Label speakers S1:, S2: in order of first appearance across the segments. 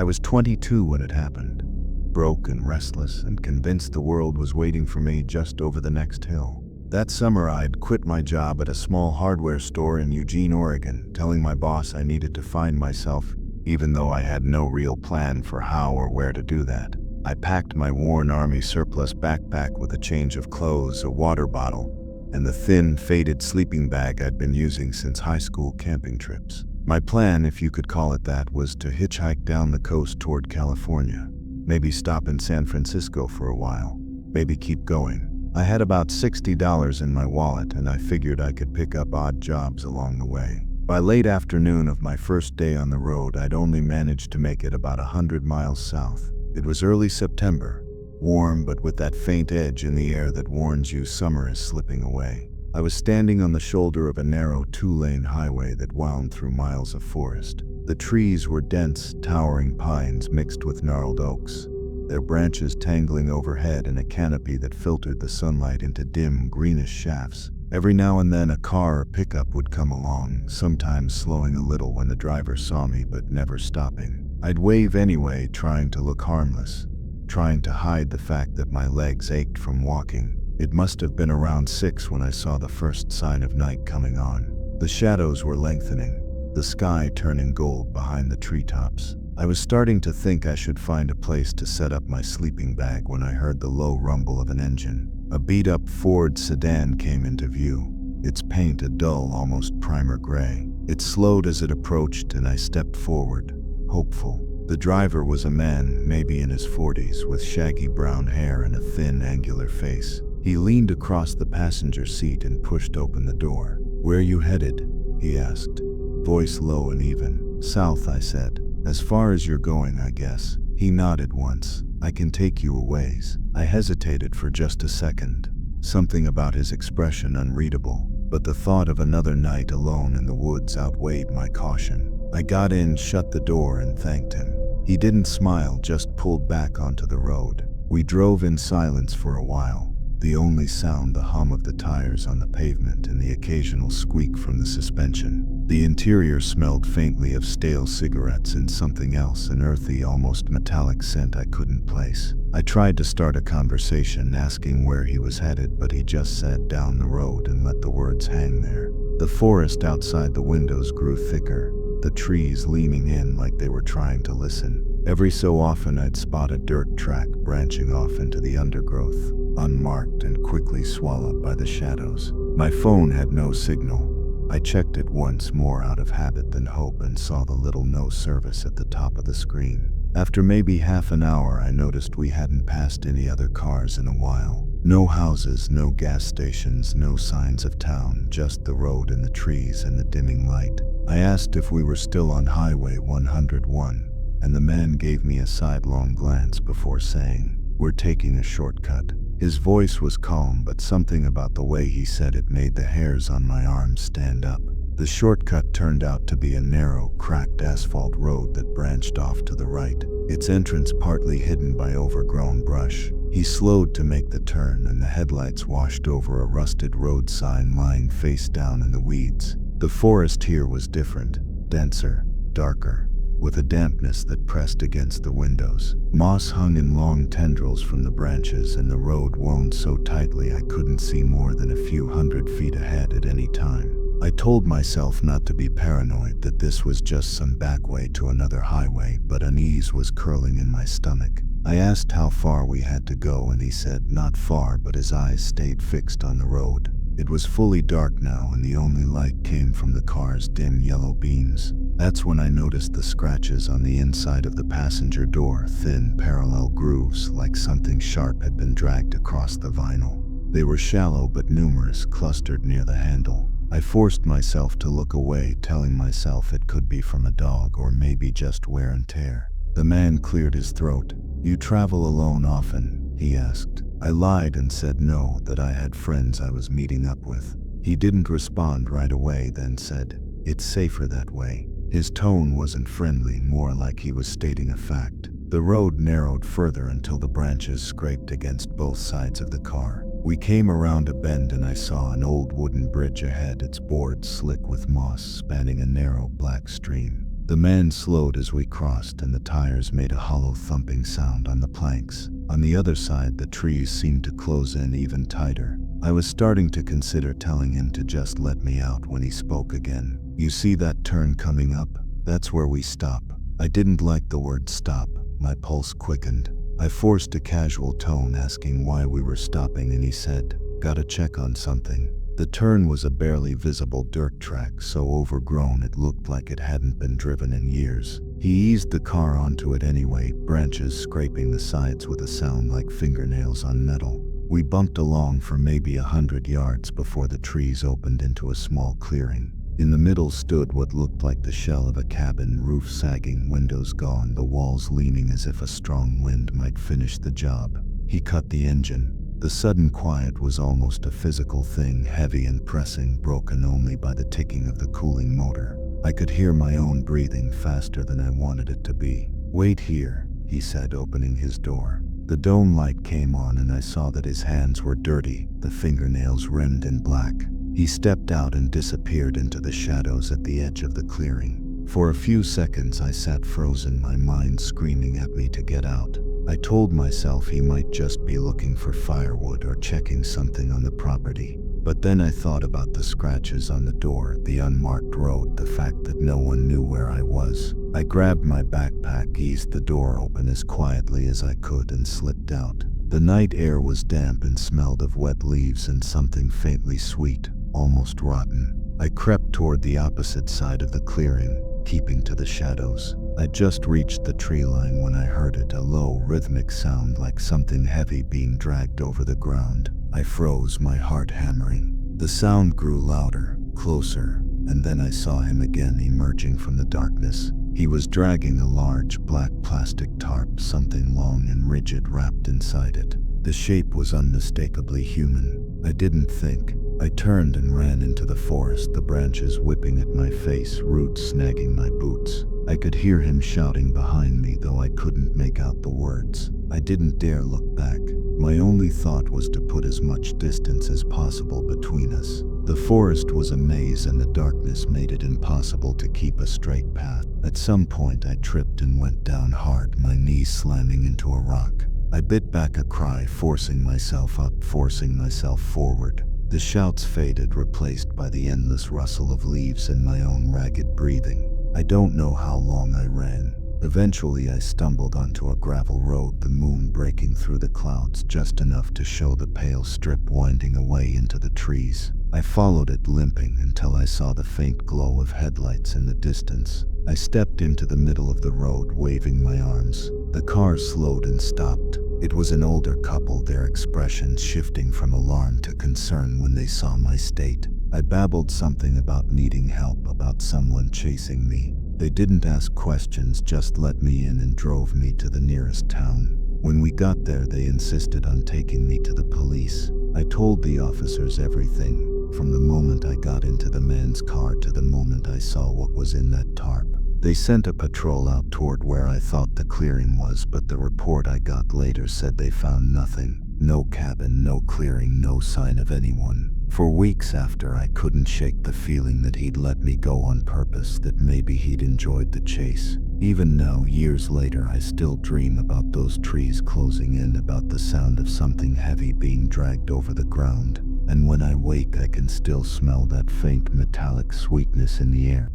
S1: I was 22 when it happened, broke and restless and convinced the world was waiting for me just over the next hill. That summer I'd quit my job at a small hardware store in Eugene, Oregon, telling my boss I needed to find myself, even though I had no real plan for how or where to do that. I packed my worn Army surplus backpack with a change of clothes, a water bottle, and the thin, faded sleeping bag I'd been using since high school camping trips. My plan, if you could call it that, was to hitchhike down the coast toward California. Maybe stop in San Francisco for a while. Maybe keep going. I had about $60 in my wallet, and I figured I could pick up odd jobs along the way. By late afternoon of my first day on the road, I'd only managed to make it about 100 miles south. It was early September, warm but with that faint edge in the air that warns you summer is slipping away. I was standing on the shoulder of a narrow two-lane highway that wound through miles of forest. The trees were dense, towering pines mixed with gnarled oaks, their branches tangling overhead in a canopy that filtered the sunlight into dim, greenish shafts. Every now and then a car or pickup would come along, sometimes slowing a little when the driver saw me but never stopping. I'd wave anyway, trying to look harmless, trying to hide the fact that my legs ached from walking. It must have been around 6 when I saw the first sign of night coming on. The shadows were lengthening, the sky turning gold behind the treetops. I was starting to think I should find a place to set up my sleeping bag when I heard the low rumble of an engine. A beat-up Ford sedan came into view, its paint a dull, almost primer gray. It slowed as it approached, and I stepped forward, hopeful. The driver was a man, maybe in his 40s, with shaggy brown hair and a thin, angular face. He leaned across the passenger seat and pushed open the door. "Where you headed?" he asked, voice low and even. "South," I said. "As far as you're going, I guess." He nodded once. "I can take you a ways." I hesitated for just a second, something about his expression unreadable, but the thought of another night alone in the woods outweighed my caution. I got in, shut the door, and thanked him. He didn't smile, just pulled back onto the road. We drove in silence for a while, the only sound the hum of the tires on the pavement and the occasional squeak from the suspension. The interior smelled faintly of stale cigarettes and something else, an earthy, almost metallic scent I couldn't place. I tried to start a conversation, asking where he was headed, but he just said down the road and let the words hang there. The forest outside the windows grew thicker, the trees leaning in like they were trying to listen. Every so often I'd spot a dirt track branching off into the undergrowth, unmarked and quickly swallowed by the shadows. My phone had no signal. I checked it once more out of habit than hope and saw the little "no service" at the top of the screen. After maybe half an hour, I noticed we hadn't passed any other cars in a while. No houses, no gas stations, no signs of town, just the road and the trees and the dimming light. I asked if we were still on Highway 101, and the man gave me a sidelong glance before saying, "We're taking a shortcut." His voice was calm, but something about the way he said it made the hairs on my arms stand up. The shortcut turned out to be a narrow, cracked asphalt road that branched off to the right, its entrance partly hidden by overgrown brush. He slowed to make the turn, and the headlights washed over a rusted road sign lying face down in the weeds. The forest here was different, denser, darker, with a dampness that pressed against the windows. Moss hung in long tendrils from the branches, and the road wound so tightly I couldn't see more than a few hundred feet ahead at any time. I told myself not to be paranoid, that this was just some back way to another highway, but unease was curling in my stomach. I asked how far we had to go, and he said not far, but his eyes stayed fixed on the road. It was fully dark now, and the only light came from the car's dim yellow beams. That's when I noticed the scratches on the inside of the passenger door, thin, parallel grooves, like something sharp had been dragged across the vinyl. They were shallow but numerous, clustered near the handle. I forced myself to look away, telling myself it could be from a dog or maybe just wear and tear. The man cleared his throat. "You travel alone often?" he asked. I lied and said no, that I had friends I was meeting up with. He didn't respond right away, then said, "It's safer that way." His tone wasn't friendly, more like he was stating a fact. The road narrowed further until the branches scraped against both sides of the car. We came around a bend and I saw an old wooden bridge ahead, its boards slick with moss, spanning a narrow black stream. The man slowed as we crossed, and the tires made a hollow thumping sound on the planks. On the other side, the trees seemed to close in even tighter. I was starting to consider telling him to just let me out when he spoke again. "You see that turn coming up? That's where we stop." I didn't like the word stop. My pulse quickened. I forced a casual tone, asking why we were stopping, and he said, "Gotta check on something." The turn was a barely visible dirt track, so overgrown it looked like it hadn't been driven in years. He eased the car onto it anyway, branches scraping the sides with a sound like fingernails on metal. We bumped along for maybe 100 yards before the trees opened into a small clearing. In the middle stood what looked like the shell of a cabin, roof sagging, windows gone, the walls leaning as if a strong wind might finish the job. He cut the engine. The sudden quiet was almost a physical thing, heavy and pressing, broken only by the ticking of the cooling motor. I could hear my own breathing, faster than I wanted it to be. "Wait here," he said, opening his door. The dome light came on, and I saw that his hands were dirty, the fingernails rimmed in black. He stepped out and disappeared into the shadows at the edge of the clearing. For a few seconds I sat frozen, my mind screaming at me to get out. I told myself he might just be looking for firewood or checking something on the property. But then I thought about the scratches on the door, the unmarked road, the fact that no one knew where I was. I grabbed my backpack, eased the door open as quietly as I could, and slipped out. The night air was damp and smelled of wet leaves and something faintly sweet, almost rotten. I crept toward the opposite side of the clearing, keeping to the shadows. I just reached the tree line when I heard it, a low, rhythmic sound like something heavy being dragged over the ground. I froze, my heart hammering. The sound grew louder, closer, and then I saw him again, emerging from the darkness. He was dragging a large, black plastic tarp, something long and rigid wrapped inside it. The shape was unmistakably human. I didn't think. I turned and ran into the forest, the branches whipping at my face, roots snagging my boots. I could hear him shouting behind me, though I couldn't make out the words. I didn't dare look back. My only thought was to put as much distance as possible between us. The forest was a maze, and the darkness made it impossible to keep a straight path. At some point I tripped and went down hard, my knees slamming into a rock. I bit back a cry, forcing myself up, forcing myself forward. The shouts faded, replaced by the endless rustle of leaves and my own ragged breathing. I don't know how long I ran. Eventually I stumbled onto a gravel road, the moon breaking through the clouds just enough to show the pale strip winding away into the trees. I followed it, limping, until I saw the faint glow of headlights in the distance. I stepped into the middle of the road, waving my arms. The car slowed and stopped. It was an older couple, their expressions shifting from alarm to concern when they saw my state. I babbled something about needing help, about someone chasing me. They didn't ask questions, just let me in and drove me to the nearest town. When we got there, they insisted on taking me to the police. I told the officers everything, from the moment I got into the man's car to the moment I saw what was in that tarp. They sent a patrol out toward where I thought the clearing was, but the report I got later said they found nothing. No cabin, no clearing, no sign of anyone. For weeks after, I couldn't shake the feeling that he'd let me go on purpose, that maybe he'd enjoyed the chase. Even now, years later, I still dream about those trees closing in, about the sound of something heavy being dragged over the ground. And when I wake, I can still smell that faint metallic sweetness in the air.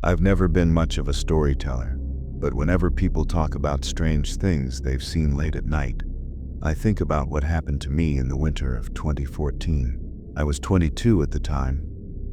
S1: I've never been much of a storyteller, but whenever people talk about strange things they've seen late at night, I think about what happened to me in the winter of 2014. I was 22 at the time,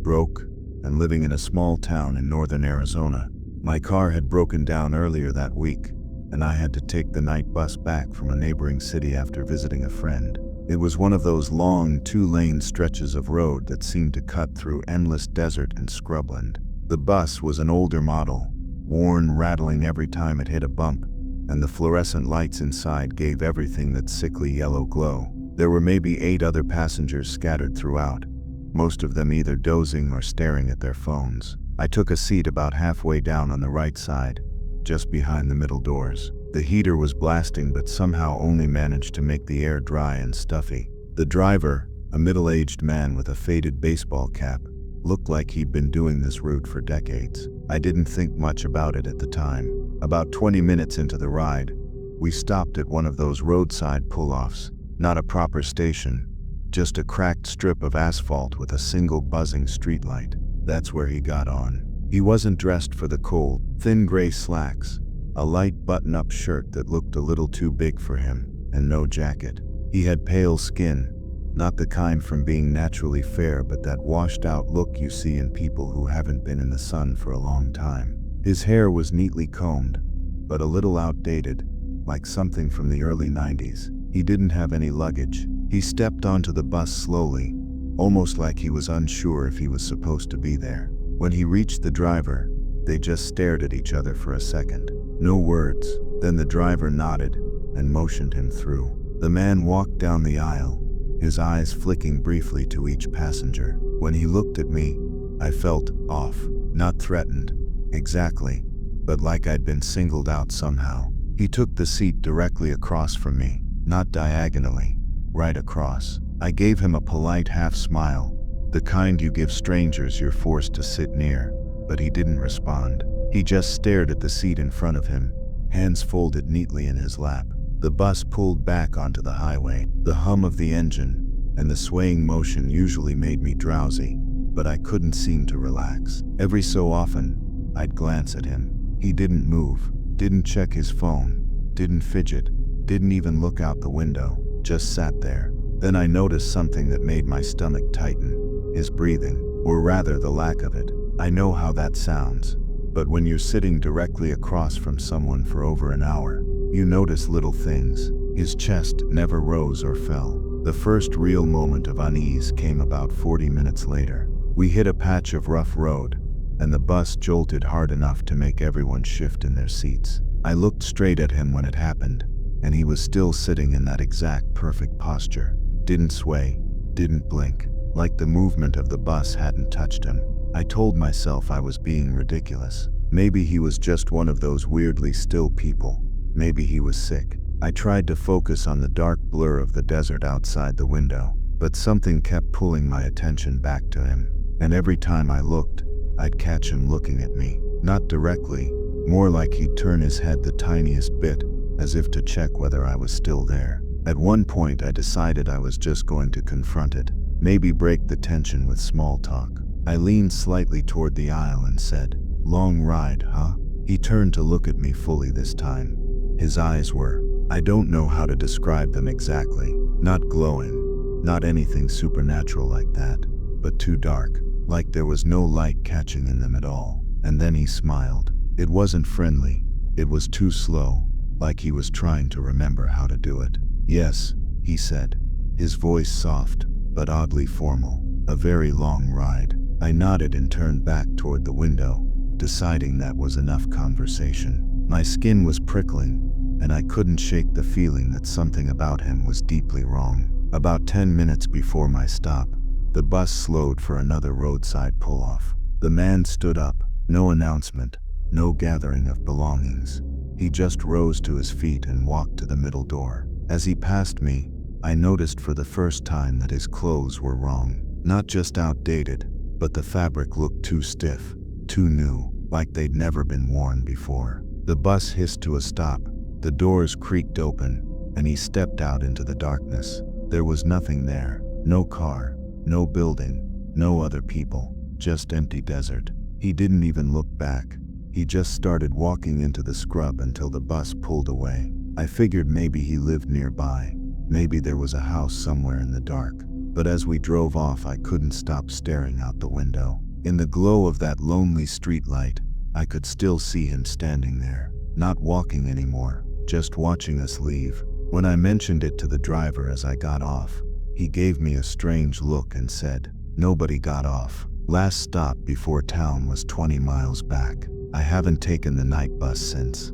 S1: broke, and living in a small town in northern Arizona. My car had broken down earlier that week, and I had to take the night bus back from a neighboring city after visiting a friend. It was one of those long, two-lane stretches of road that seemed to cut through endless desert and scrubland. The bus was an older model, worn, rattling every time it hit a bump, and the fluorescent lights inside gave everything that sickly yellow glow. There were maybe 8 other passengers scattered throughout, most of them either dozing or staring at their phones. I took a seat about halfway down on the right side, just behind the middle doors. The heater was blasting, but somehow only managed to make the air dry and stuffy. The driver, a middle-aged man with a faded baseball cap, Looked like he'd been doing this route for decades. I didn't think much about it at the time. About 20 minutes into the ride, we stopped at one of those roadside pull-offs. Not a proper station, just a cracked strip of asphalt with a single buzzing streetlight. That's where he got on. He wasn't dressed for the cold. Thin gray slacks, a light button-up shirt that looked a little too big for him, and no jacket. He had pale skin, not the kind from being naturally fair, but that washed-out look you see in people who haven't been in the sun for a long time. His hair was neatly combed, but a little outdated, like something from the early 90s. He didn't have any luggage. He stepped onto the bus slowly, almost like he was unsure if he was supposed to be there. When he reached the driver, they just stared at each other for a second. No words. Then the driver nodded and motioned him through. The man walked down the aisle, his eyes flicking briefly to each passenger. When he looked at me, I felt off. Not threatened, exactly, but like I'd been singled out somehow. He took the seat directly across from me, not diagonally, right across. I gave him a polite half smile, the kind you give strangers you're forced to sit near, but he didn't respond. He just stared at the seat in front of him, hands folded neatly in his lap. The bus pulled back onto the highway. The hum of the engine and the swaying motion usually made me drowsy, but I couldn't seem to relax. Every so often, I'd glance at him. He didn't move, didn't check his phone, didn't fidget, didn't even look out the window, just sat there. Then I noticed something that made my stomach tighten. His breathing, or rather the lack of it. I know how that sounds, but when you're sitting directly across from someone for over an hour, you notice little things. His chest never rose or fell. The first real moment of unease came about 40 minutes later. We hit a patch of rough road, and the bus jolted hard enough to make everyone shift in their seats. I looked straight at him when it happened, and he was still sitting in that exact perfect posture. Didn't sway, didn't blink, like the movement of the bus hadn't touched him. I told myself I was being ridiculous. Maybe he was just one of those weirdly still people. Maybe he was sick. I tried to focus on the dark blur of the desert outside the window, but something kept pulling my attention back to him. And every time I looked, I'd catch him looking at me. Not directly, more like he'd turn his head the tiniest bit, as if to check whether I was still there. At one point I decided I was just going to confront it, maybe break the tension with small talk. I leaned slightly toward the aisle and said, "Long ride, huh?" He turned to look at me fully this time. His eyes were, I don't know how to describe them exactly, not glowing, not anything supernatural like that, but too dark, like there was no light catching in them at all. And then he smiled. It wasn't friendly, it was too slow, like he was trying to remember how to do it. "Yes," he said, his voice soft, but oddly formal. "A very long ride." I nodded and turned back toward the window, deciding that was enough conversation. My skin was prickling, and I couldn't shake the feeling that something about him was deeply wrong. About 10 minutes before my stop, the bus slowed for another roadside pull-off. The man stood up, no announcement, no gathering of belongings. He just rose to his feet and walked to the middle door. As he passed me, I noticed for the first time that his clothes were wrong. Not just outdated, but the fabric looked too stiff, too new, like they'd never been worn before. The bus hissed to a stop, the doors creaked open, and he stepped out into the darkness. There was nothing there, no car, no building, no other people, just empty desert. He didn't even look back. He just started walking into the scrub until the bus pulled away. I figured maybe he lived nearby. Maybe there was a house somewhere in the dark. But as we drove off, I couldn't stop staring out the window. In the glow of that lonely streetlight, I could still see him standing there, not walking anymore, just watching us leave. When I mentioned it to the driver as I got off, he gave me a strange look and said, "Nobody got off. Last stop before town was 20 miles back. I haven't taken the night bus since."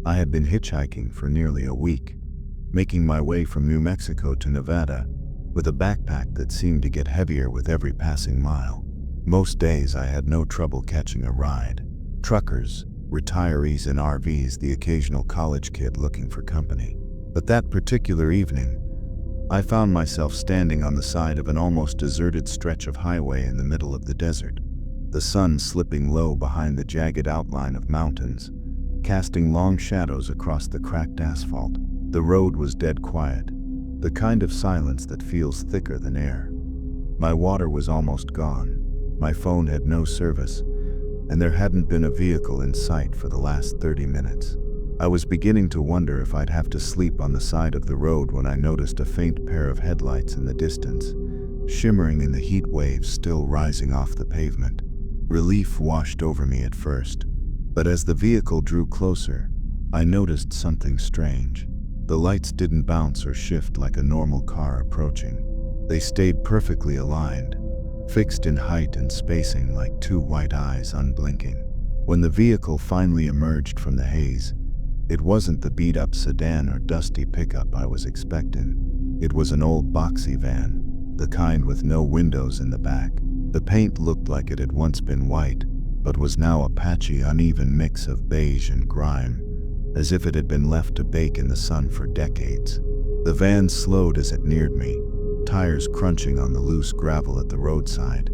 S1: I had been hitchhiking for nearly a week, making my way from New Mexico to Nevada with a backpack that seemed to get heavier with every passing mile. Most days I had no trouble catching a ride. Truckers, retirees in RVs, the occasional college kid looking for company. But that particular evening, I found myself standing on the side of an almost deserted stretch of highway in the middle of the desert, the sun slipping low behind the jagged outline of mountains, casting long shadows across the cracked asphalt. The road was dead quiet, the kind of silence that feels thicker than air. My water was almost gone, my phone had no service, and there hadn't been a vehicle in sight for the last 30 minutes. I was beginning to wonder if I'd have to sleep on the side of the road when I noticed a faint pair of headlights in the distance, shimmering in the heat waves still rising off the pavement. Relief washed over me at first, but as the vehicle drew closer, I noticed something strange. The lights didn't bounce or shift like a normal car approaching. They stayed perfectly aligned, fixed in height and spacing like two white eyes unblinking. When the vehicle finally emerged from the haze, it wasn't the beat-up sedan or dusty pickup I was expecting. It was an old boxy van, the kind with no windows in the back. The paint looked like it had once been white, but was now a patchy, uneven mix of beige and grime, as if it had been left to bake in the sun for decades. The van slowed as it neared me, tires crunching on the loose gravel at the roadside,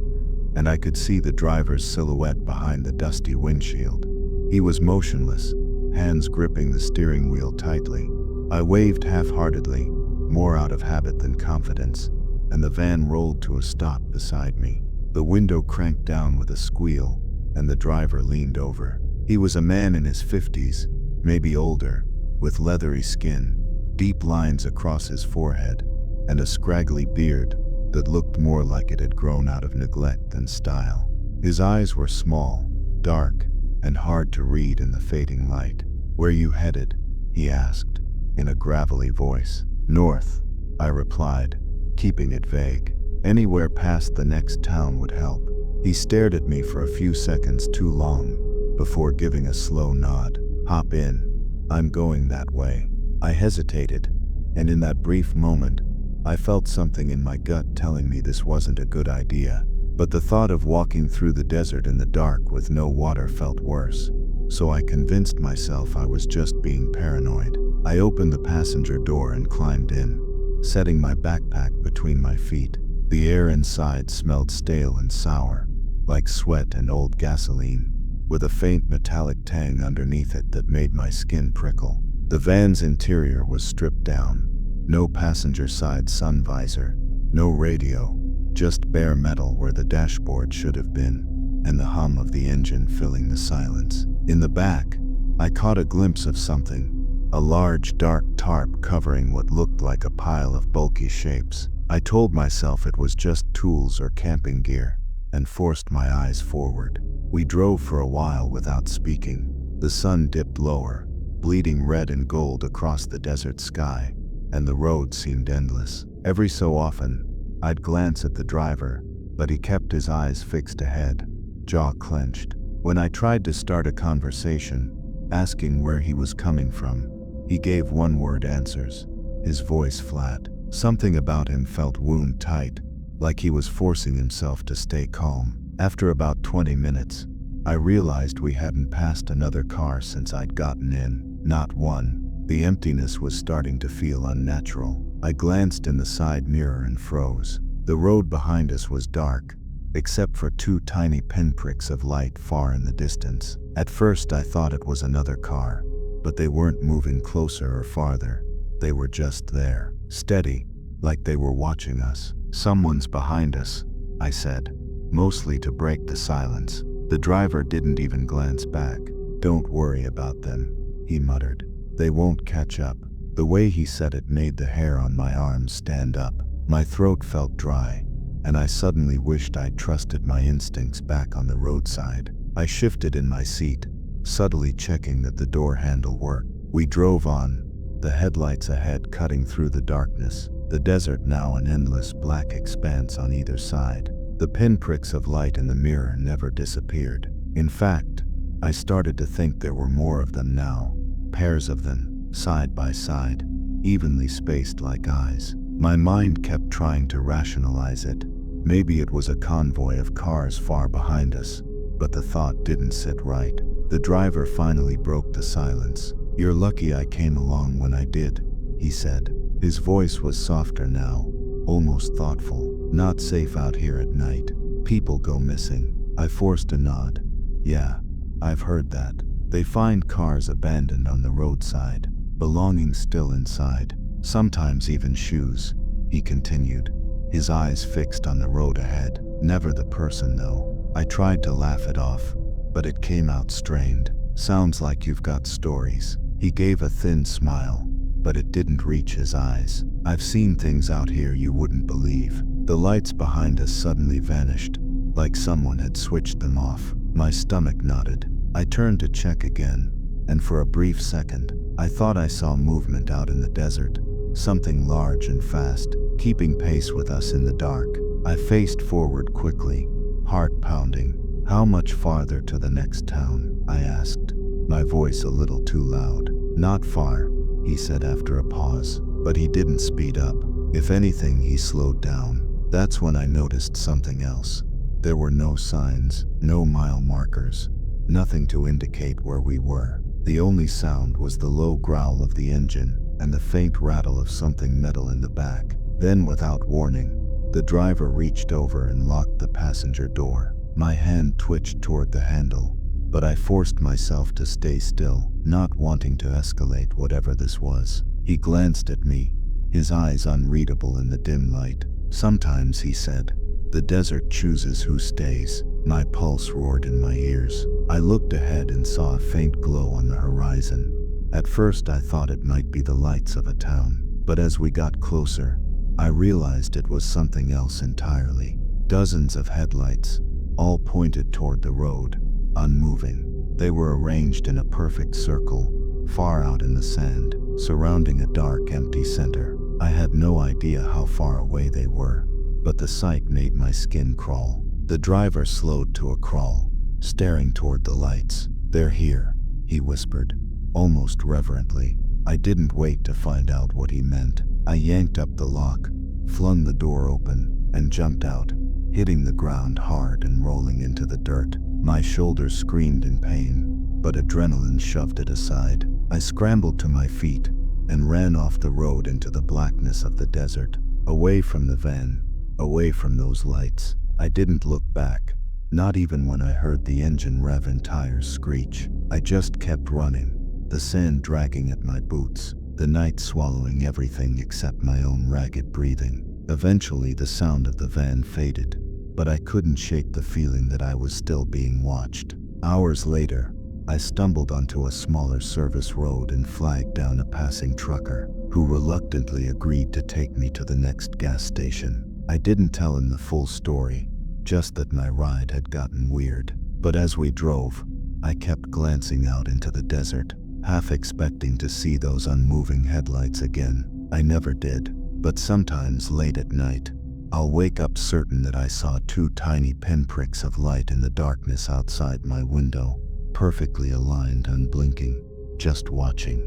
S1: and I could see the driver's silhouette behind the dusty windshield. He was motionless, hands gripping the steering wheel tightly. I waved half-heartedly, more out of habit than confidence, and the van rolled to a stop beside me. The window cranked down with a squeal, and the driver leaned over. He was a man in his 50s, maybe older, with leathery skin, deep lines across his forehead, and a scraggly beard that looked more like it had grown out of neglect than style. His eyes were small, dark, and hard to read in the fading light. "Where you headed?" he asked, in a gravelly voice. "North," I replied, keeping it vague. Anywhere past the next town would help. He stared at me for a few seconds too long, before giving a slow nod. "Hop in. I'm going that way." I hesitated, and in that brief moment, I felt something in my gut telling me this wasn't a good idea. But the thought of walking through the desert in the dark with no water felt worse, so I convinced myself I was just being paranoid. I opened the passenger door and climbed in, setting my backpack between my feet. The air inside smelled stale and sour, like sweat and old gasoline, with a faint metallic tang underneath it that made my skin prickle. The van's interior was stripped down. No passenger side sun visor, no radio, just bare metal where the dashboard should have been, and the hum of the engine filling the silence. In the back, I caught a glimpse of something, a large dark tarp covering what looked like a pile of bulky shapes. I told myself it was just tools or camping gear, and forced my eyes forward. We drove for a while without speaking. The sun dipped lower, bleeding red and gold across the desert sky, and the road seemed endless. Every so often, I'd glance at the driver, but he kept his eyes fixed ahead, jaw clenched. When I tried to start a conversation, asking where he was coming from, he gave one-word answers, his voice flat. Something about him felt wound-tight, like he was forcing himself to stay calm. After about 20 minutes, I realized we hadn't passed another car since I'd gotten in. Not one. The emptiness was starting to feel unnatural. I glanced in the side mirror and froze. The road behind us was dark, except for two tiny pinpricks of light far in the distance. At first I thought it was another car, but they weren't moving closer or farther. They were just there, steady, like they were watching us. "Someone's behind us," I said, mostly to break the silence. The driver didn't even glance back. "Don't worry about them," he muttered. "They won't catch up." The way he said it made the hair on my arms stand up. My throat felt dry, and I suddenly wished I'd trusted my instincts back on the roadside. I shifted in my seat, subtly checking that the door handle worked. We drove on, the headlights ahead cutting through the darkness, the desert now an endless black expanse on either side. The pinpricks of light in the mirror never disappeared. In fact, I started to think there were more of them now, pairs of them, side by side, evenly spaced like eyes. My mind kept trying to rationalize it. Maybe it was a convoy of cars far behind us, but the thought didn't sit right. The driver finally broke the silence. "You're lucky I came along when I did," he said, His voice was softer now, almost thoughtful. "Not safe out here at night. People go missing." I forced a nod. "Yeah, I've heard that. They find cars abandoned on the roadside, belongings still inside, sometimes even shoes," he continued, his eyes fixed on the road ahead. "Never the person though." I tried to laugh it off, but it came out strained. "Sounds like you've got stories." He gave a thin smile, but it didn't reach his eyes. "I've seen things out here you wouldn't believe." The lights behind us suddenly vanished, like someone had switched them off. My stomach knotted. I turned to check again, and for a brief second, I thought I saw movement out in the desert, something large and fast, keeping pace with us in the dark. I faced forward quickly, heart pounding. "How much farther to the next town?" I asked, my voice a little too loud. "Not far," he said after a pause, but he didn't speed up. If anything, he slowed down. That's when I noticed something else. There were no signs, no mile markers, nothing to indicate where we were. The only sound was the low growl of the engine and the faint rattle of something metal in the back. Then, without warning, the driver reached over and locked the passenger door. My hand twitched toward the handle, but I forced myself to stay still, not wanting to escalate whatever this was. He glanced at me, his eyes unreadable in the dim light. "Sometimes," he said, "the desert chooses who stays." My pulse roared in my ears. I looked ahead and saw a faint glow on the horizon. At first I thought it might be the lights of a town, but as we got closer, I realized it was something else entirely. Dozens of headlights, all pointed toward the road, unmoving. They were arranged in a perfect circle, far out in the sand, surrounding a dark, empty center. I had no idea how far away they were, but the sight made my skin crawl. The driver slowed to a crawl, staring toward the lights. "They're here," he whispered, almost reverently. I didn't wait to find out what he meant. I yanked up the lock, flung the door open, and jumped out, hitting the ground hard and rolling into the dirt. My shoulders screamed in pain, but adrenaline shoved it aside. I scrambled to my feet and ran off the road into the blackness of the desert, away from the van, away from those lights. I didn't look back, not even when I heard the engine rev and tires screech. I just kept running, the sand dragging at my boots, the night swallowing everything except my own ragged breathing. Eventually the sound of the van faded, but I couldn't shake the feeling that I was still being watched. Hours later, I stumbled onto a smaller service road and flagged down a passing trucker, who reluctantly agreed to take me to the next gas station. I didn't tell him the full story, just that my ride had gotten weird. But as we drove, I kept glancing out into the desert, half expecting to see those unmoving headlights again. I never did, but sometimes late at night, I'll wake up certain that I saw two tiny pinpricks of light in the darkness outside my window, perfectly aligned, unblinking, just watching.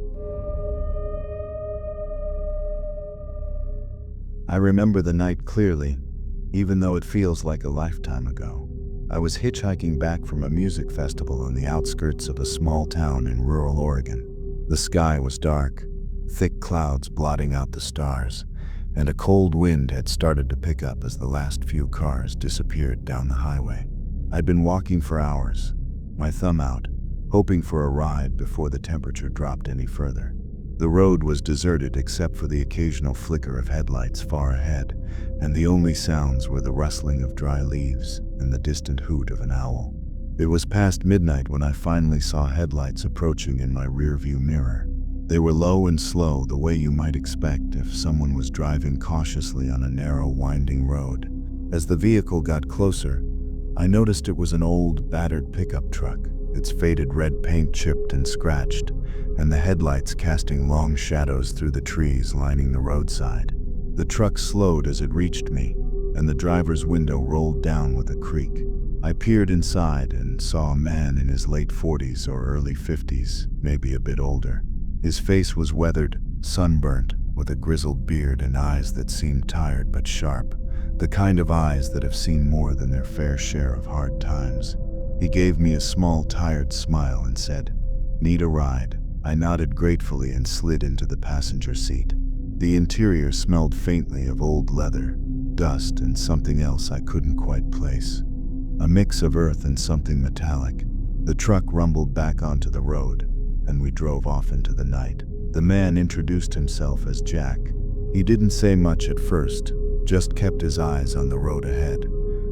S1: I remember the night clearly, even though it feels like a lifetime ago. I was hitchhiking back from a music festival on the outskirts of a small town in rural Oregon. The sky was dark, thick clouds blotting out the stars, and a cold wind had started to pick up as the last few cars disappeared down the highway. I'd been walking for hours, my thumb out, hoping for a ride before the temperature dropped any further. The road was deserted except for the occasional flicker of headlights far ahead, and the only sounds were the rustling of dry leaves and the distant hoot of an owl. It was past midnight when I finally saw headlights approaching in my rearview mirror. They were low and slow, the way you might expect if someone was driving cautiously on a narrow, winding road. As the vehicle got closer, I noticed it was an old, battered pickup truck, its faded red paint chipped and scratched, and the headlights casting long shadows through the trees lining the roadside. The truck slowed as it reached me, and the driver's window rolled down with a creak. I peered inside and saw a man in his late 40s or early 50s, maybe a bit older. His face was weathered, sunburnt, with a grizzled beard and eyes that seemed tired but sharp, the kind of eyes that have seen more than their fair share of hard times. He gave me a small, tired smile and said, "Need a ride?" I nodded gratefully and slid into the passenger seat. The interior smelled faintly of old leather, dust, and something else I couldn't quite place. A mix of earth and something metallic. The truck rumbled back onto the road, and we drove off into the night. The man introduced himself as Jack. He didn't say much at first, just kept his eyes on the road ahead,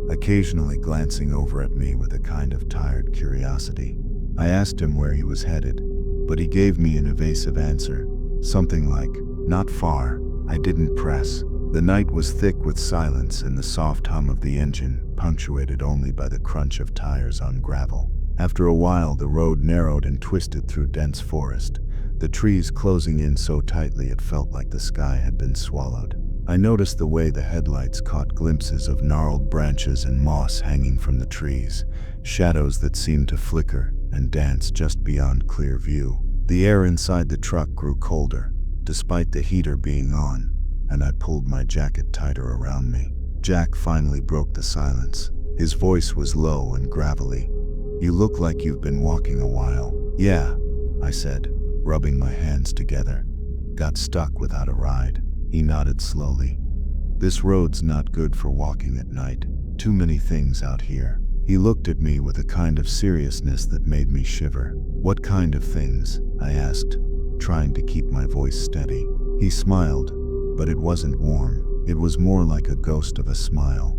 S1: occasionally glancing over at me with a kind of tired curiosity. I asked him where he was headed, but he gave me an evasive answer, something like, "Not far." I didn't press. The night was thick with silence and the soft hum of the engine, punctuated only by the crunch of tires on gravel. After a while, the road narrowed and twisted through dense forest, the trees closing in so tightly it felt like the sky had been swallowed. I noticed the way the headlights caught glimpses of gnarled branches and moss hanging from the trees, shadows that seemed to flicker and dance just beyond clear view. The air inside the truck grew colder, despite the heater being on, and I pulled my jacket tighter around me. Jack finally broke the silence. His voice was low and gravelly. "You look like you've been walking a while." "Yeah," I said, rubbing my hands together. "Got stuck without a ride." He nodded slowly. "This road's not good for walking at night. Too many things out here." He looked at me with a kind of seriousness that made me shiver. "What kind of things?" I asked, trying to keep my voice steady. He smiled, but it wasn't warm. It was more like a ghost of a smile,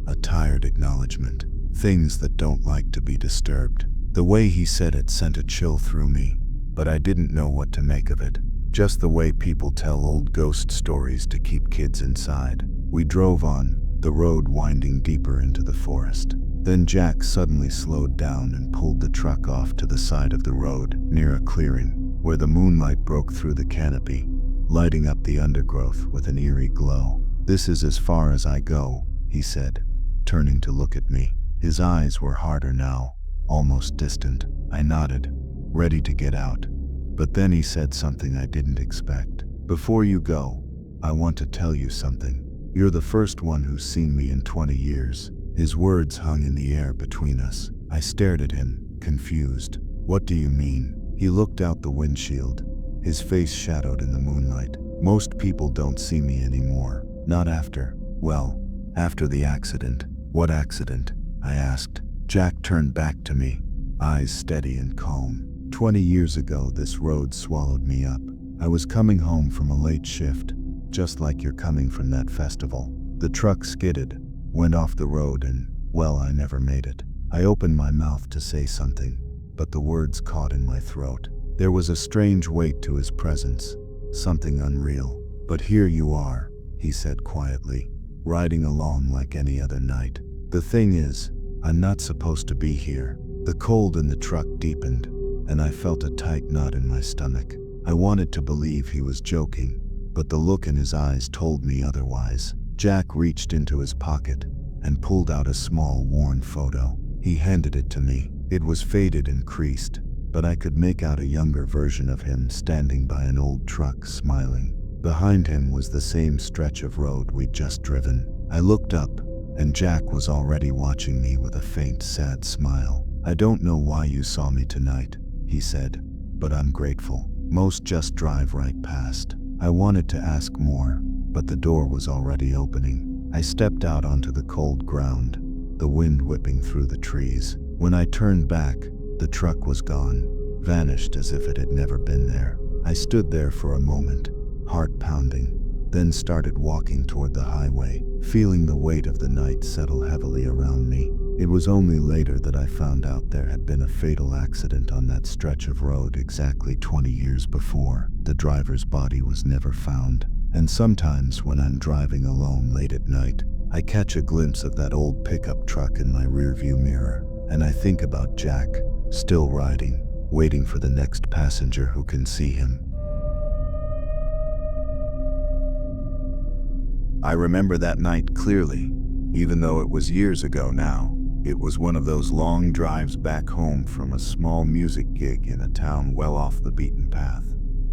S1: a tired acknowledgement. Things that don't like to be disturbed. The way he said it sent a chill through me, but I didn't know what to make of it. Just the way people tell old ghost stories to keep kids inside. We drove on, the road winding deeper into the forest. Then Jack suddenly slowed down and pulled the truck off to the side of the road, near a clearing, where the moonlight broke through the canopy, lighting up the undergrowth with an eerie glow. "This is as far as I go," he said, turning to look at me. His eyes were harder now, almost distant. I nodded, ready to get out. But then he said something I didn't expect. "Before you go, I want to tell you something. You're the first one who's seen me in 20 years. His words hung in the air between us. I stared at him, confused. "What do you mean?" He looked out the windshield, his face shadowed in the moonlight. "Most people don't see me anymore. Not after the accident." "What accident?" I asked. Jack turned back to me, eyes steady and calm. 20 years ago, this road swallowed me up. I was coming home from a late shift, just like you're coming from that festival. The truck skidded, went off the road, and, well, I never made it. I opened my mouth to say something, but the words caught in my throat. There was a strange weight to his presence, something unreal. "But here you are," he said quietly, riding along like any other night. "The thing is, I'm not supposed to be here." The cold in the truck deepened, and I felt a tight knot in my stomach. I wanted to believe he was joking, but the look in his eyes told me otherwise. Jack reached into his pocket and pulled out a small, worn photo. He handed it to me. It was faded and creased, but I could make out a younger version of him standing by an old truck, smiling. Behind him was the same stretch of road we'd just driven. I looked up, and Jack was already watching me with a faint, sad smile. "I don't know why you saw me tonight," he said, "but I'm grateful. Most just drive right past." I wanted to ask more, but the door was already opening. I stepped out onto the cold ground, the wind whipping through the trees. When I turned back, the truck was gone, vanished as if it had never been there. I stood there for a moment, heart pounding, then started walking toward the highway, feeling the weight of the night settle heavily around me. It was only later that I found out there had been a fatal accident on that stretch of road exactly 20 years before. The driver's body was never found. And sometimes when I'm driving alone late at night, I catch a glimpse of that old pickup truck in my rearview mirror, and I think about Jack, still riding, waiting for the next passenger who can see him. I remember that night clearly, even though it was years ago now. It was one of those long drives back home from a small music gig in a town well off the beaten path.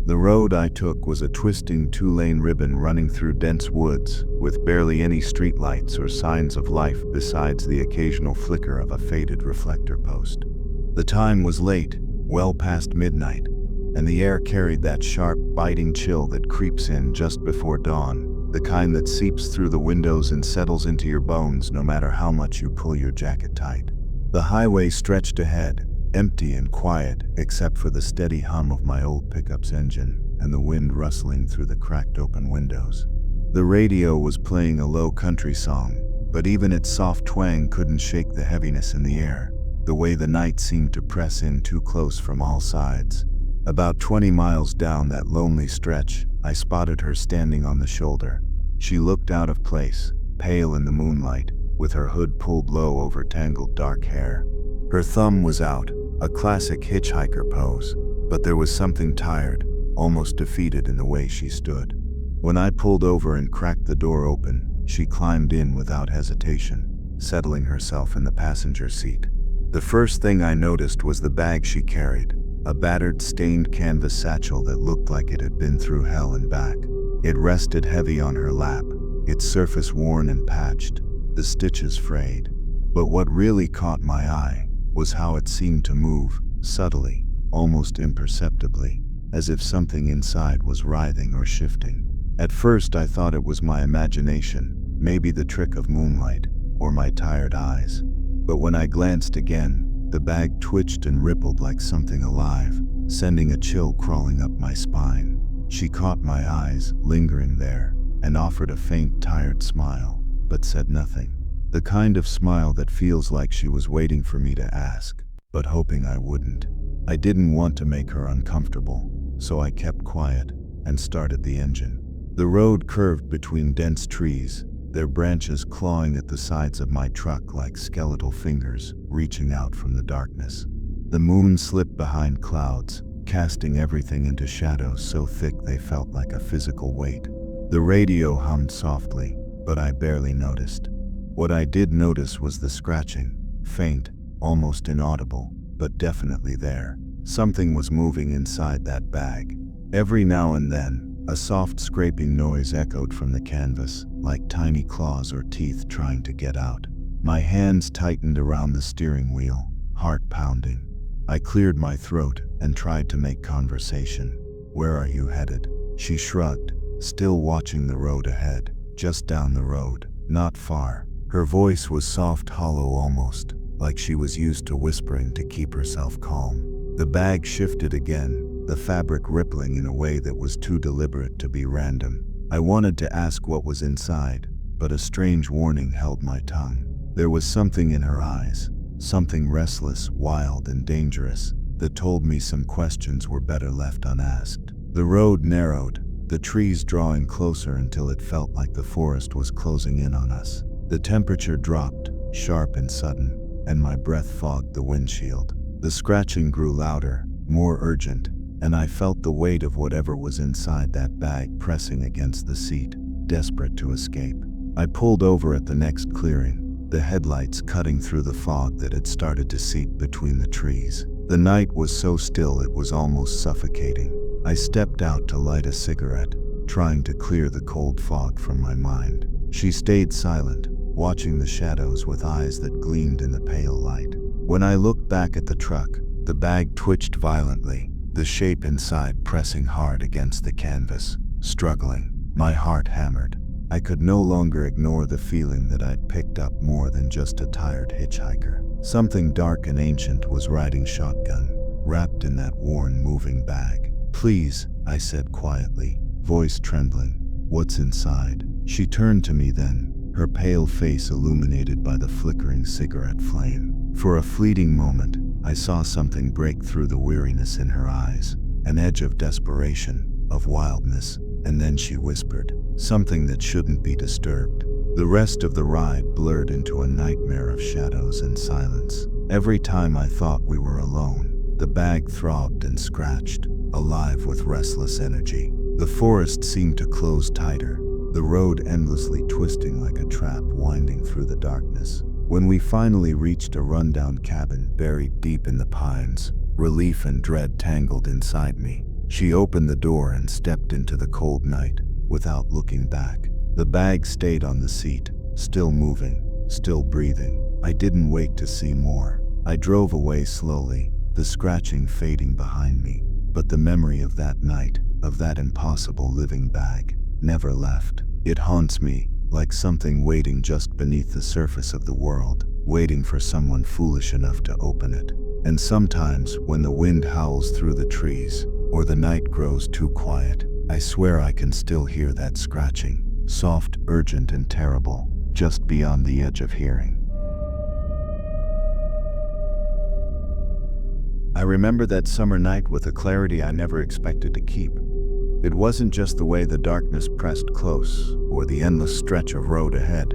S1: The road I took was a twisting 2-lane ribbon running through dense woods, with barely any streetlights or signs of life besides the occasional flicker of a faded reflector post. The time was late, well past midnight, and the air carried that sharp, biting chill that creeps in just before dawn, the kind that seeps through the windows and settles into your bones no matter how much you pull your jacket tight. The highway stretched ahead, empty and quiet except for the steady hum of my old pickup's engine and the wind rustling through the cracked open windows. The radio was playing a low country song, but even its soft twang couldn't shake the heaviness in the air, the way the night seemed to press in too close from all sides. About 20 miles down that lonely stretch, I spotted her standing on the shoulder. She looked out of place, pale in the moonlight, with her hood pulled low over tangled dark hair. Her thumb was out, a classic hitchhiker pose, but there was something tired, almost defeated in the way she stood. When I pulled over and cracked the door open, she climbed in without hesitation, settling herself in the passenger seat. The first thing I noticed was the bag she carried, a battered, stained canvas satchel that looked like it had been through hell and back. It rested heavy on her lap, its surface worn and patched, the stitches frayed. But what really caught my eye was how it seemed to move, subtly, almost imperceptibly, as if something inside was writhing or shifting. At first I thought it was my imagination, maybe the trick of moonlight, or my tired eyes. But when I glanced again, the bag twitched and rippled like something alive, sending a chill crawling up my spine. She caught my eyes, lingering there, and offered a faint, tired smile, but said nothing. The kind of smile that feels like she was waiting for me to ask, but hoping I wouldn't. I didn't want to make her uncomfortable, so I kept quiet and started the engine. The road curved between dense trees, their branches clawing at the sides of my truck like skeletal fingers reaching out from the darkness. The moon slipped behind clouds, casting everything into shadows so thick they felt like a physical weight. The radio hummed softly, but I barely noticed. What I did notice was the scratching, faint, almost inaudible, but definitely there. Something was moving inside that bag. Every now and then, a soft scraping noise echoed from the canvas, like tiny claws or teeth trying to get out. My hands tightened around the steering wheel, heart pounding. I cleared my throat and tried to make conversation. "Where are you headed?" She shrugged, still watching the road ahead. "Just down the road, not far." Her voice was soft, hollow almost, like she was used to whispering to keep herself calm. The bag shifted again, the fabric rippling in a way that was too deliberate to be random. I wanted to ask what was inside, but a strange warning held my tongue. There was something in her eyes, something restless, wild, and dangerous, that told me some questions were better left unasked. The road narrowed, the trees drawing closer until it felt like the forest was closing in on us. The temperature dropped, sharp and sudden, and my breath fogged the windshield. The scratching grew louder, more urgent, and I felt the weight of whatever was inside that bag pressing against the seat, desperate to escape. I pulled over at the next clearing, the headlights cutting through the fog that had started to seep between the trees. The night was so still it was almost suffocating. I stepped out to light a cigarette, trying to clear the cold fog from my mind. She stayed silent, watching the shadows with eyes that gleamed in the pale light. When I looked back at the truck, the bag twitched violently, the shape inside pressing hard against the canvas, struggling. My heart hammered. I could no longer ignore the feeling that I'd picked up more than just a tired hitchhiker. Something dark and ancient was riding shotgun, wrapped in that worn, moving bag. "Please," I said quietly, voice trembling. "What's inside?" She turned to me then, her pale face illuminated by the flickering cigarette flame. For a fleeting moment, I saw something break through the weariness in her eyes, an edge of desperation, of wildness, and then she whispered, something that shouldn't be disturbed. The rest of the ride blurred into a nightmare of shadows and silence. Every time I thought we were alone, the bag throbbed and scratched, alive with restless energy. The forest seemed to close tighter, the road endlessly twisting like a trap winding through the darkness. When we finally reached a rundown cabin buried deep in the pines, relief and dread tangled inside me. She opened the door and stepped into the cold night, without looking back. The bag stayed on the seat, still moving, still breathing. I didn't wait to see more. I drove away slowly, the scratching fading behind me. But the memory of that night, of that impossible living bag, never left. It haunts me, like something waiting just beneath the surface of the world, waiting for someone foolish enough to open it. And sometimes, when the wind howls through the trees, or the night grows too quiet, I swear I can still hear that scratching, soft, urgent, and terrible, just beyond the edge of hearing. I remember that summer night with a clarity I never expected to keep. It wasn't just the way the darkness pressed close, or the endless stretch of road ahead,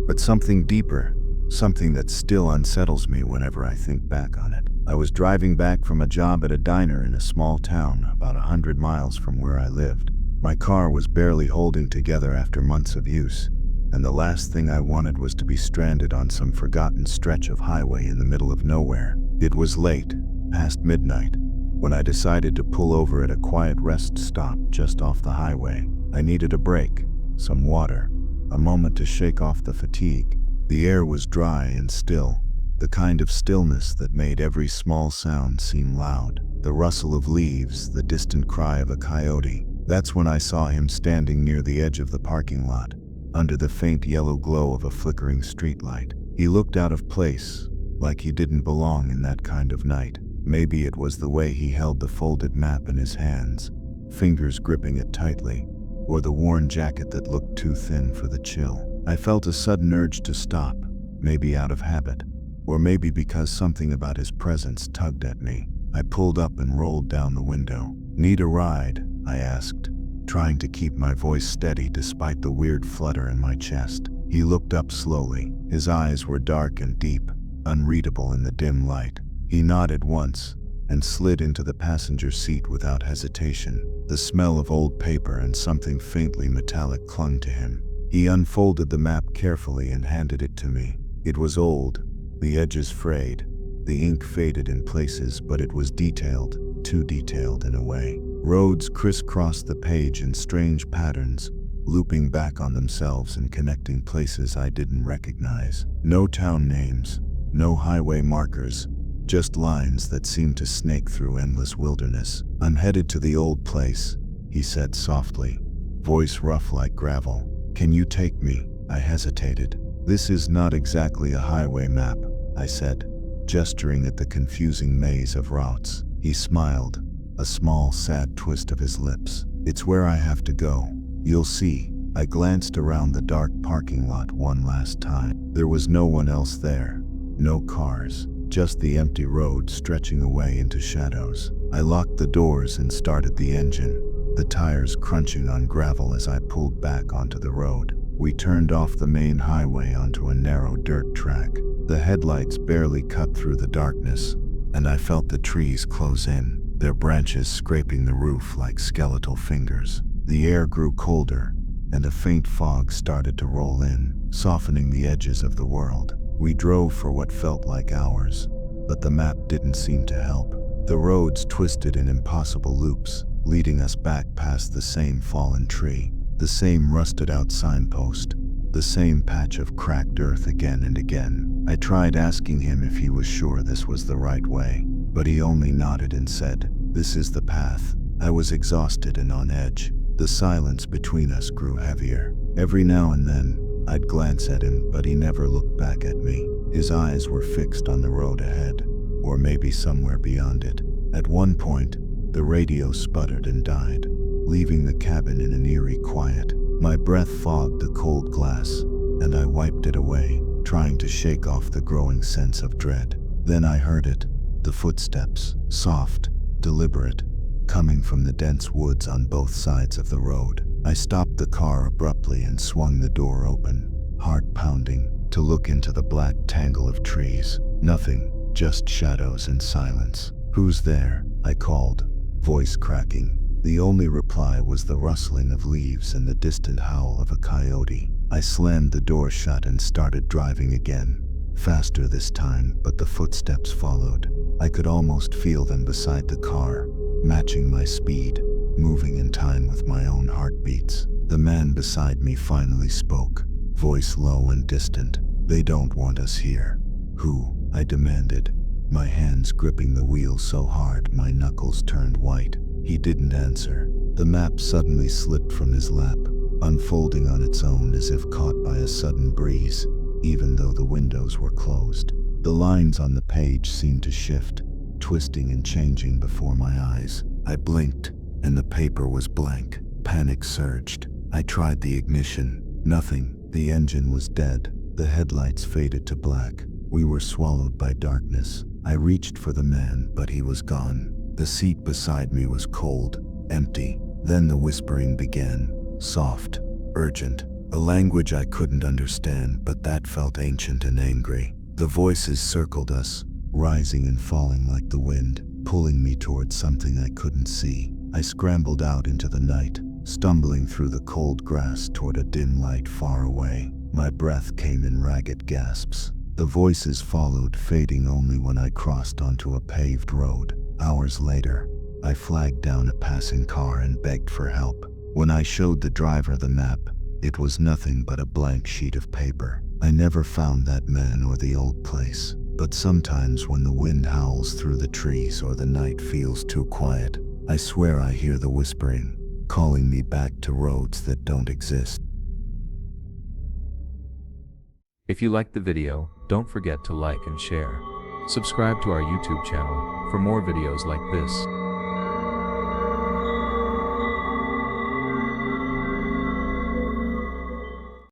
S1: but something deeper, something that still unsettles me whenever I think back on it. I was driving back from a job at a diner in a small town about 100 miles from where I lived. My car was barely holding together after months of use, and the last thing I wanted was to be stranded on some forgotten stretch of highway in the middle of nowhere. It was late, past midnight, when I decided to pull over at a quiet rest stop just off the highway. I needed a break, some water, a moment to shake off the fatigue. The air was dry and still, the kind of stillness that made every small sound seem loud. The rustle of leaves, the distant cry of a coyote. That's when I saw him standing near the edge of the parking lot, under the faint yellow glow of a flickering streetlight. He looked out of place, like he didn't belong in that kind of night. Maybe it was the way he held the folded map in his hands, fingers gripping it tightly, or the worn jacket that looked too thin for the chill. I felt a sudden urge to stop, maybe out of habit, or maybe because something about his presence tugged at me. I pulled up and rolled down the window. "Need a ride?" I asked, trying to keep my voice steady despite the weird flutter in my chest. He looked up slowly. His eyes were dark and deep, unreadable in the dim light. He nodded once and slid into the passenger seat without hesitation. The smell of old paper and something faintly metallic clung to him. He unfolded the map carefully and handed it to me. It was old, the edges frayed, the ink faded in places, but it was detailed, too detailed in a way. Roads crisscrossed the page in strange patterns, looping back on themselves and connecting places I didn't recognize. No town names, no highway markers, just lines that seemed to snake through endless wilderness. "I'm headed to the old place," he said softly, voice rough like gravel. "Can you take me?" I hesitated. "This is not exactly a highway map," I said, gesturing at the confusing maze of routes. He smiled, a small, sad twist of his lips. "It's where I have to go. You'll see." I glanced around the dark parking lot one last time. There was no one else there, no cars, just the empty road stretching away into shadows. I locked the doors and started the engine, the tires crunching on gravel as I pulled back onto the road. We turned off the main highway onto a narrow dirt track. The headlights barely cut through the darkness, and I felt the trees close in, their branches scraping the roof like skeletal fingers. The air grew colder, and a faint fog started to roll in, softening the edges of the world. We drove for what felt like hours, but the map didn't seem to help. The roads twisted in impossible loops, leading us back past the same fallen tree, the same rusted-out signpost, the same patch of cracked earth again and again. I tried asking him if he was sure this was the right way, but he only nodded and said, "This is the path." I was exhausted and on edge. The silence between us grew heavier. Every now and then, I'd glance at him, but he never looked back at me. His eyes were fixed on the road ahead, or maybe somewhere beyond it. At one point, the radio sputtered and died, leaving the cabin in an eerie quiet. My breath fogged the cold glass, and I wiped it away, trying to shake off the growing sense of dread. Then I heard it, the footsteps, soft, deliberate, coming from the dense woods on both sides of the road. I stopped the car abruptly and swung the door open, heart pounding, to look into the black tangle of trees. Nothing, just shadows and silence. "Who's there?" I called, voice cracking. The only reply was the rustling of leaves and the distant howl of a coyote. I slammed the door shut and started driving again, faster this time, but the footsteps followed. I could almost feel them beside the car, matching my speed, moving in time with my own heartbeats. The man beside me finally spoke, voice low and distant. "They don't want us here." "Who?" I demanded, my hands gripping the wheel so hard my knuckles turned white. He didn't answer. The map suddenly slipped from his lap, unfolding on its own as if caught by a sudden breeze, even though the windows were closed. The lines on the page seemed to shift, twisting and changing before my eyes. I blinked, and the paper was blank. Panic surged. I tried the ignition. Nothing. The engine was dead. The headlights faded to black. We were swallowed by darkness. I reached for the man, but he was gone. The seat beside me was cold, empty. Then the whispering began, soft, urgent, a language I couldn't understand, but that felt ancient and angry. The voices circled us, rising and falling like the wind, pulling me towards something I couldn't see. I scrambled out into the night, stumbling through the cold grass toward a dim light far away. My breath came in ragged gasps. The voices followed, fading only when I crossed onto a paved road. Hours later, I flagged down a passing car and begged for help. When I showed the driver the map, it was nothing but a blank sheet of paper. I never found that man or the old place, but sometimes when the wind howls through the trees or the night feels too quiet, I swear I hear the whispering, calling me back to roads that don't exist.
S2: If you liked the video, don't forget to like and share. Subscribe to our YouTube channel for more videos like this.